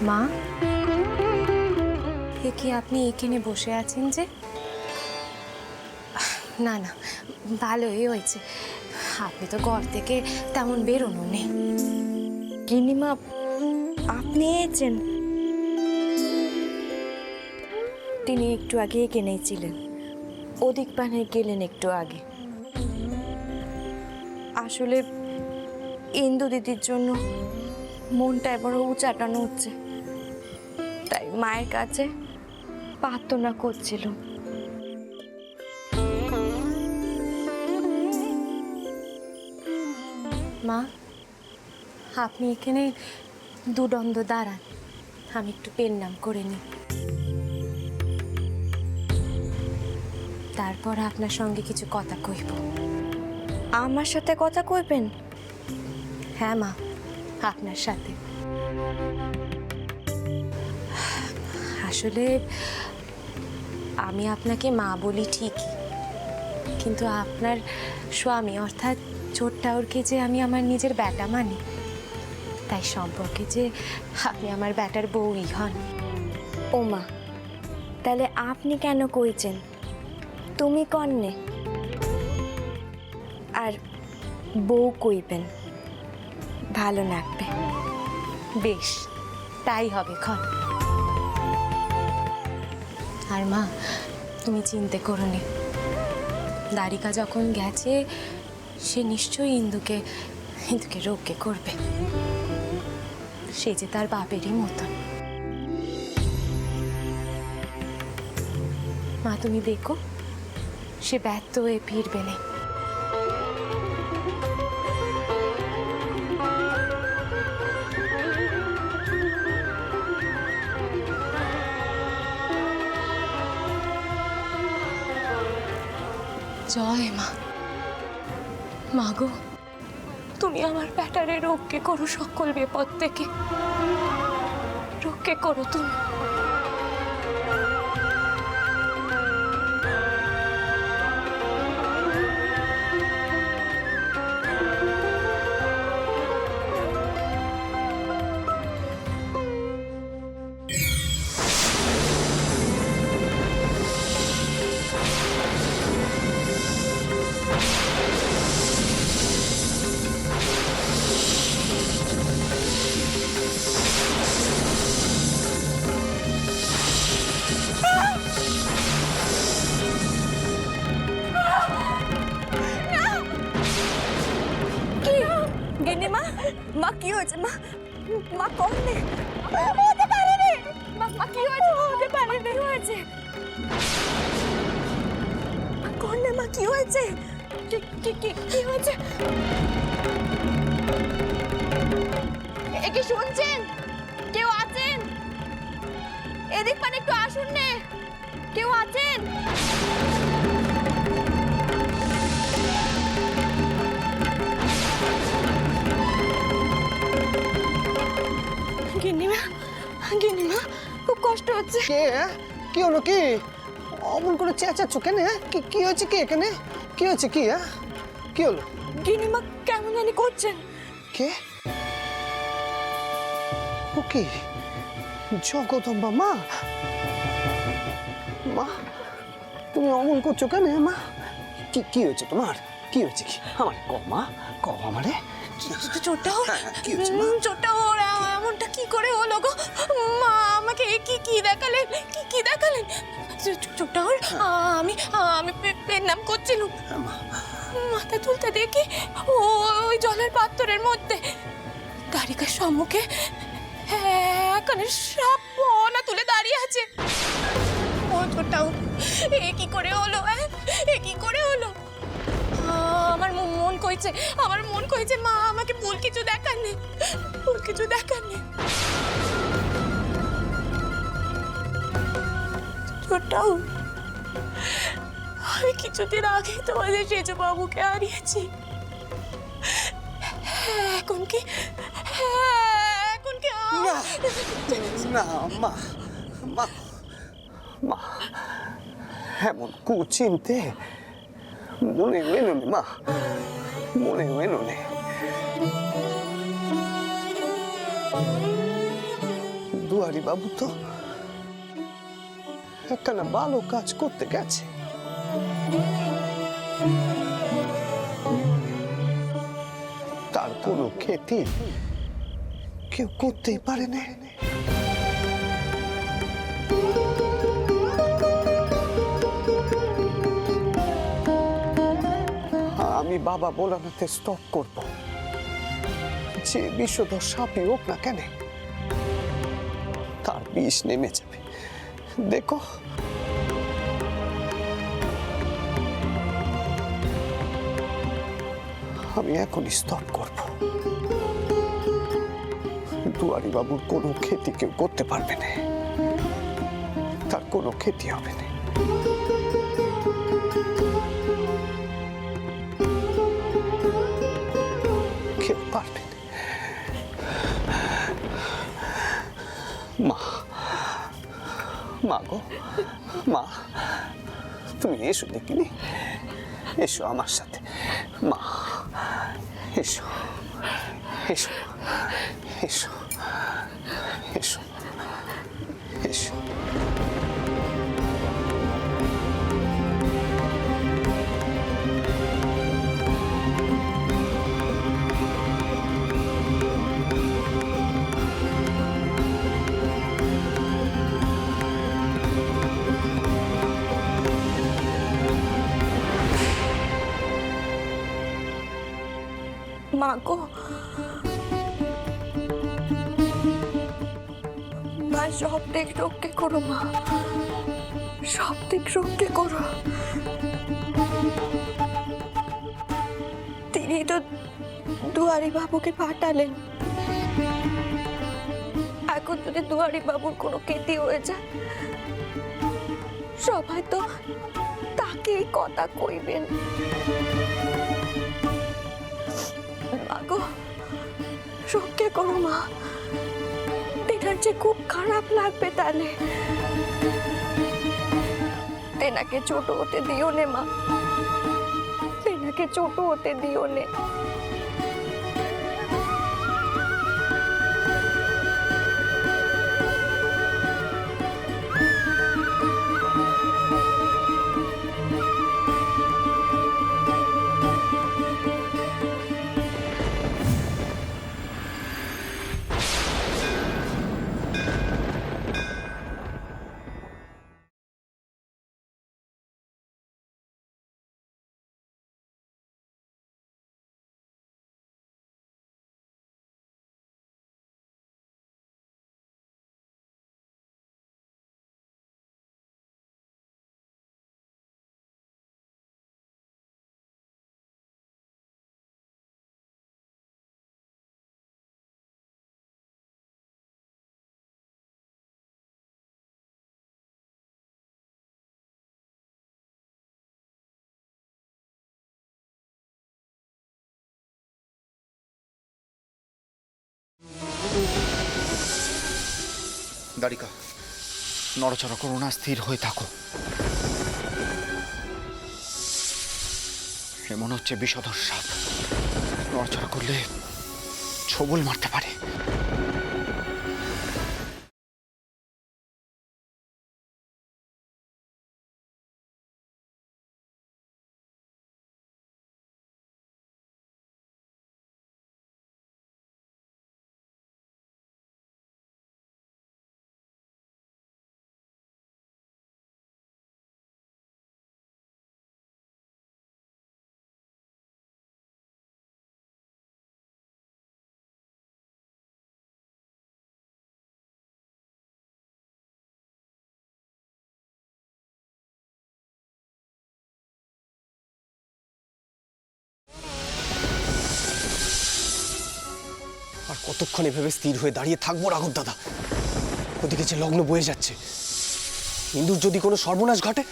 মা, এ কি আপনি এখানে বসে আছেন যে? না না, ভালোই হয়েছে, আপনি তো ঘর থেকে তেমন বেরোনো নেই। গিন্নিমা, আপনি এসেছেন? তিনি একটু আগে এখানে ছিলেন, ওদিক পানে গেলেন একটু আগে। আসলে ইন্দু দিদির জন্য মনটা এবার উচাটানো হচ্ছে, তাই মায়ের কাছে প্রার্থনা করছিল। মা, আপনি এখানে দুদণ্ড দাঁড়ান, আমি একটু পেন নাম করে নিই, তারপর আপনার সঙ্গে কিছু কথা কইব। আমার সাথে কথা কইবেন? হ্যাঁ মা, আপনার সাথে। আসলে আমি আপনাকে মা বলি ঠিকই, কিন্তু আপনার স্বামী অর্থাৎ ছোট্টাওরকে যে আমি আমার নিজের বেটা মানি, তাই সম্পর্কে যে আপনি আমার বেটার বউই হন। ও মা, তাহলে আপনি কেন কইছেন তুমি কন্যে? আর বউ কইবেন, ভালো লাগবে। বেশ, তাই হবে খন। আর মা, তুমি চিন্তা করো নি, দ্বারিকা যখন গেছে সে নিশ্চয়ই ইন্দুকে রক্ষে করবে, সে যে তার বাপেরই মতন। মা তুমি দেখো, সে ব্যর্থ হয়ে ফিরবে না। জয় মা। মা গো, তুমি আমার ব্যাটারে রক্ষে করো সকল বিপদ থেকে, রক্ষে করো তুমি। গিন্নিমা, মা কি হয়েছে? মা, মা কন্যে হতে পারেনি। মা কি হয়েছে? হতে পারেনি। কি হয়েছে? কন্যে, মা কি হয়েছে? কি হয়েছে? কি শুনছেন? কেউ আছেন? এদিক পানে একটু আসুন নে, কেউ আছেন? গিন্নিমা, গিন্নিমা, খুব কষ্ট হচ্ছে। কে? কি হলো? কি অমন করে চেঁচাচ্ছ কেন? কি হয়েছে? কি এখানে কি হয়েছে? কি কি হলো? গিন্নিমা কেমন জানি করছেন। কে? ও কি জগদম্বা মা? মা, তুমি অমন করছো কেন মা? কি হয়েছে তোমার? কি হয়েছে? কি আমার কও মা, কও আমারে। ছোট্টাও, কি হয়েছে মা? ছোট্টাও, এমনটা কি করে হলো গো? মা আমাকে কি দেখালেন? কি দেখালেন? ছোট্টাও, আমি পেন নাম করছিলাম, মাথা তুলতে দেখি ওই জলের পাত্রের মধ্যে দ্বারিকার সম্মুখে এখানে সাপ না তুলে দাঁড়িয়ে আছে। ও ছোট্টাও, এ কি করে হলো? এ কি করে হলো? আমার মন কইছে মা আমাকে ভুল কিছু দেখাননি, ভুল কিছু দেখাননি। ছোট্টাও, আমি কিছুদিন আগে তোমাদের সেজু বাবুকে হারিয়েছি। এখন কি না মা, মা, মা, এমন কুচিন্তে মনে এলো নে মা, মনে এলো নে। দুয়ারি বাবু তো একখানা ভালো কাজ করতে গেছে, তার কোনো ক্ষতি কেউ করতেই পারে না। আমি বাবা ভোলানাথে স্টপ করব, যে বিষধর সাপই হোক না কেন তার বিষ নেমে যাবে। দেখো আমি এখনই স্টপ করব। দুয়ারি বাবুর কোনো ক্ষতি কেউ করতে পারবে না, তার কোনো ক্ষতি হবে না। কেউ পারবে না। মা, মা গো, মা তুমি এসো দেখিনি, এসো আমার সাথে মা, এসো এসো এসো এসো এসো। মা গো, মা সব দিক রক্ষে করো, মা সব দিক রক্ষে করো। তিনি তো দুয়ারি বাবুকে পাঠালেন, এখন যদি দুয়ারি বাবুর কোনো ক্ষতি হয়ে যায় সবাই তো তাকেই কথা কইবেন। মাগো রক্ষে করো মা, তেনার যে খুব খারাপ লাগবে তাহলে। তেনাকে ছোট হতে দিও নে মা, তেনাকে ছোট হতে দিও নে। দাঁড়িকা, নড়াচড়া করো না, স্থির হয়ে থাকো। এমন হচ্ছে বিষধর সাপ, নড়াচড়া করলে ছবল মারতে পারে। আর কতক্ষণ এভাবে স্থির হয়ে দাঁড়িয়ে থাকবো রাঘব দাদা? ওদিকে যে লগ্ন বয়ে যাচ্ছে, ইন্দুর যদি কোনো সর্বনাশ ঘটে।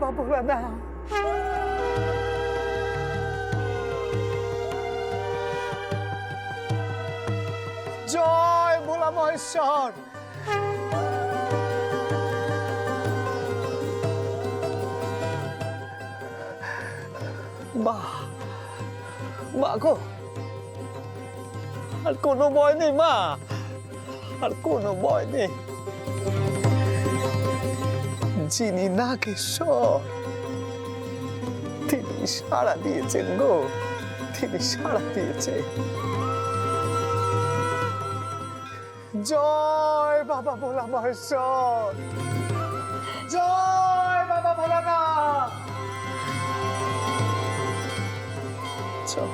বাবা ভোলানাথ। জয় ভোলা মহেশ্বর। মা, মা গো, আর কোনো ভয় নেই মা, আর কোনো ভয় নেই। যিনি নাগেশ্বর তিনি সাড়া দিয়েছেন গো, তিনি সাড়া দিয়েছেন। জয় বাবা ভোলা মহেশ্বর, জয় বাবা ভোলানাথ। চল।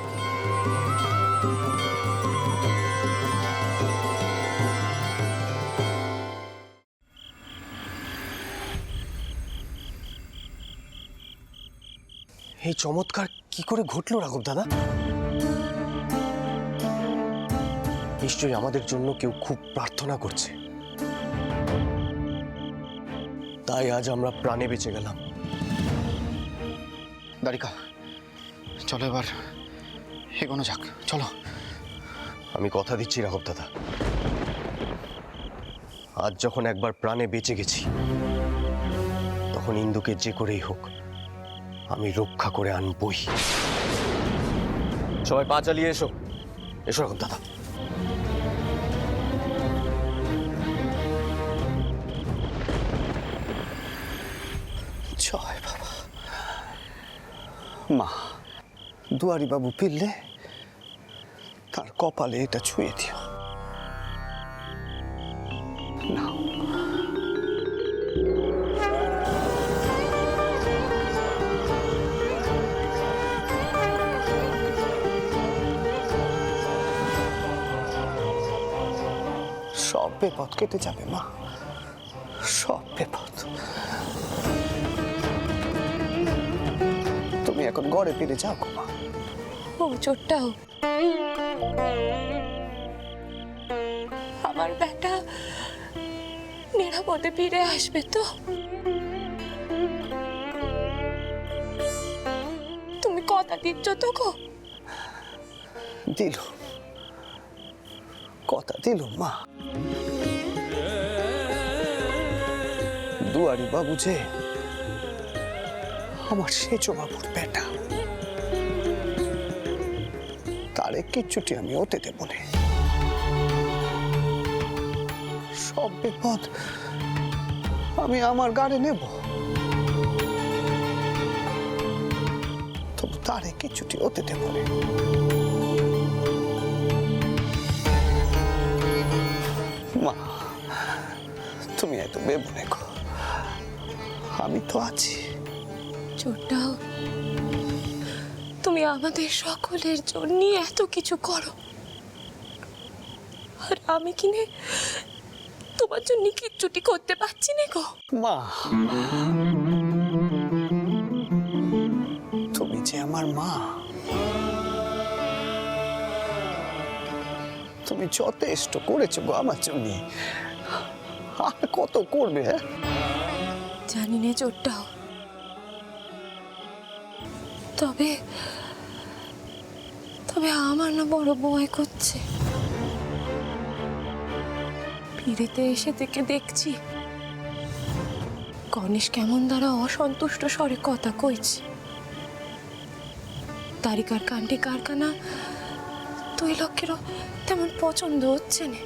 এই চমৎকার কি করে ঘটলো রাঘব দাদা? নিশ্চয়ই আমাদের জন্য কেউ খুব প্রার্থনা করছে, তাই আজ আমরা প্রাণে বেঁচে গেলাম। দ্বারিকা, চলো এবার এগোনো যাক, চলো। আমি কথা দিচ্ছি রাঘব দাদা, আজ যখন একবার প্রাণে বেঁচে গেছি, তখন ইন্দুকে যে করেই হোক আমি রক্ষা করে আনবই। সবাই পা চালিয়ে এসো, এসো রাঘব দাদা। জয় বাবা। মা, দুয়ারি বাবু ফিরলে তার কপালে এটা ছুঁয়ে দিও। নাও। সব বিপদ কেটে যাবে মা, সব বিপদ। তুমি এখন ঘরে ফিরে যাও গো মা। ও চোরটাও, আমার বেটা নিরাপদে ফিরে আসবে তো? তুমি কথা দিচ্ছ তো গো? দিল, কথা দিল মা। দুয়ারি বাবু যে আমার সেজো বাবুর বেটা, তারে কিচ্ছুটি আমি হতে দেব না। সব বিপদ আমি আমার গাড়ি নেব, তবু তারে কিচ্ছুটি হতে দেব না। মা, তুমি এত ভেবো না গো, আমি তো আছি। চোরটাও, তুমি আমাদের সকলের জন্য এত কিছু করো, আর আমি কিনে তোমার জন্য কিচ্ছুটি করতে পারছি না গো। মা, তুমি যে আমার মা, তুমি যথেষ্ট করেছো গো আমার জন্য, আর কত করবে? জানি না চোরটাও, তবে তবে আমার না বড় ভয় করছে। ফিরেতে এসে থেকে দেখছি গণেশ কেমন দ্বারা অসন্তুষ্ট স্বরে কথা কইছে। তারিকার কাণ্ডে কারখানা দুই লক্ষেরও তেমন পছন্দ হচ্ছে না।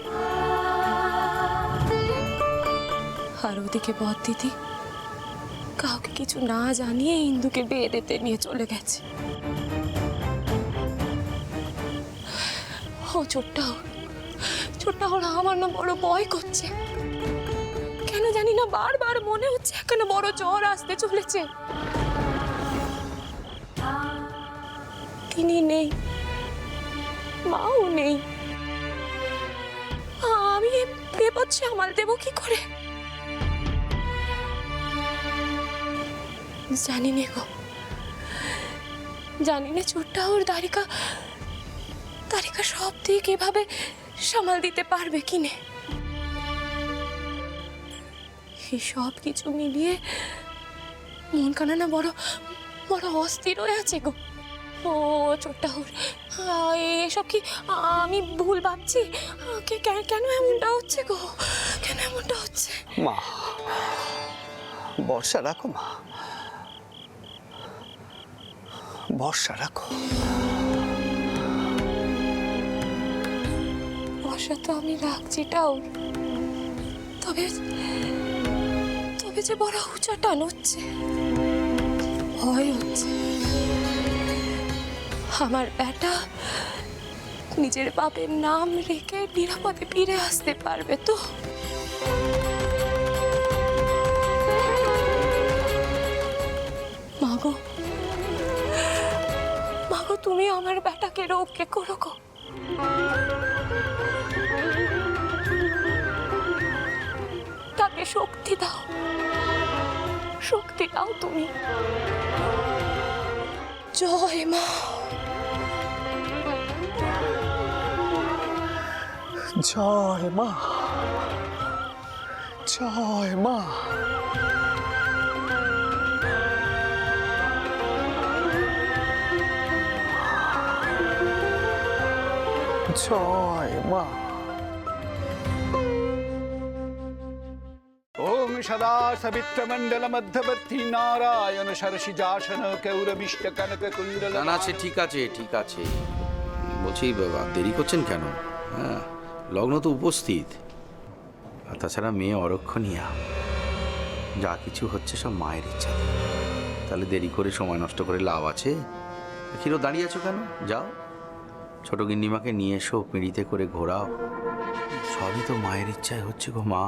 আর ওদিকে বদ দিদি কাউকে কিছু না জানিয়ে ইন্দুকে বিয়ে দিতে নিয়ে চলে গেছে। ও ছোট্টাও, ছোট্টাও আমার না বড় ভয় করছে। কেন জানি না বারবার মনে হচ্ছে এখানে বড় জ্বর আসতে চলেছে। তিনি নেই, মাও নেই, আমি বিপদ সামাল দেবো কি করে? জানি না গো, জানি না ছোট্টা ওর তারিকা সব দিক এভাবে সামাল দিতে পারবে কিনে। এই সব কিছু মিলিয়ে মন কানা না বড় বড় অস্থির হয়ে আছে গো। ও ছোট্টাহুর, এসব কি আমি ভুল ভাবছি? কেন এমনটা হচ্ছে গো? কেন এমনটা হচ্ছে? মা, ভরসা রাখো মা, ভরসা রাখো। বর্ষা তো আমি রাখছি টাউর, তবে তবে যে বড় উঁচা টান হচ্ছে, ভয় হচ্ছে। আমার বেটা নিজের বাপের নাম রেখে নিরাপদে ফিরে আসতে পারবে তো? মাগো, মাগো, তুমি আমার বেটাকে রক্ষে করো গো। তাকে শক্তি দাও, শক্তি দাও তুমি। জয় মা। জয় মা, জয় মা। জয় মা। ওম সদা সবিত্রমণ্ডল মধ্যবর্তী নারায়ণ সরসিজাসন কৌরবিষ্ট কনক কুণ্ডল। না আছে, ঠিক আছে, ঠিক আছে। বলছি বাবা, দেরি করছেন কেন? হ্যাঁ, লগ্ন তো উপস্থিত। আর তাছাড়া মেয়ে অরক্ষণীয়া, যা কিছু হচ্ছে সব মায়ের ইচ্ছা। তাহলে দেরি করে সময় নষ্ট করে লাভ আছে? কিরো দাঁড়িয়ে আছো কেন? যাও, ছোট গিন্নিমাকে নিয়ে এসো, পিঁড়িতে করে ঘোরাও। সবই তো মায়ের ইচ্ছায় হচ্ছে গো মা।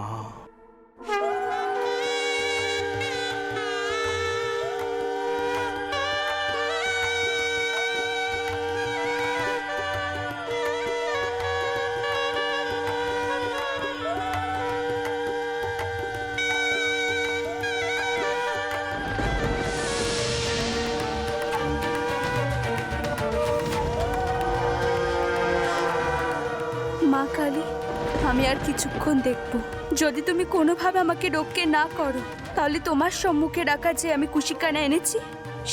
মা কালী, আমি আর কিছুক্ষণ দেখব। যদি তুমি কোনোভাবে আমাকে রক্ষে না করো, তাহলে তোমার সম্মুখে রাখা যে আমি কুশিকানা এনেছি,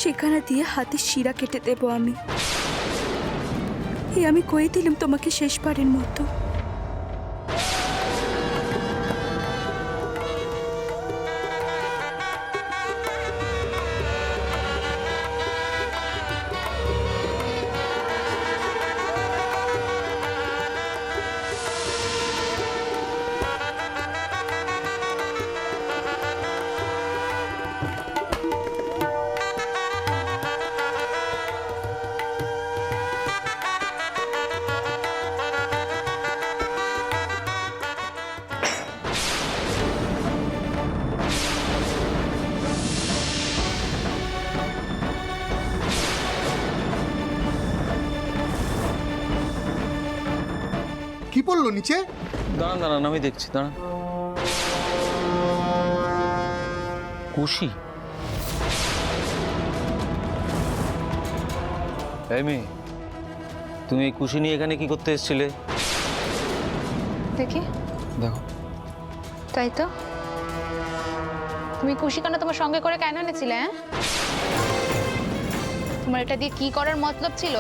সেখানে দিয়ে হাতের শিরা কেটে দেব আমি। এই আমি কয়ে দিলাম তোমাকে শেষবারের মতো। কি পড়লো নিচে? দাঁড়ান দাঁড়ান, আমি দেখছি, দাঁড়ান। কুশি? এই মেয়ে, তুমি এই কুশি নিয়ে এখানে কি করতে এসেছিলে? দেখি, দেখো। তাই তো। তুমি কুশিকানা তোমার সঙ্গে করে কেন এনেছিলে? তোমার এটা দিয়ে কি করার মতলব ছিল?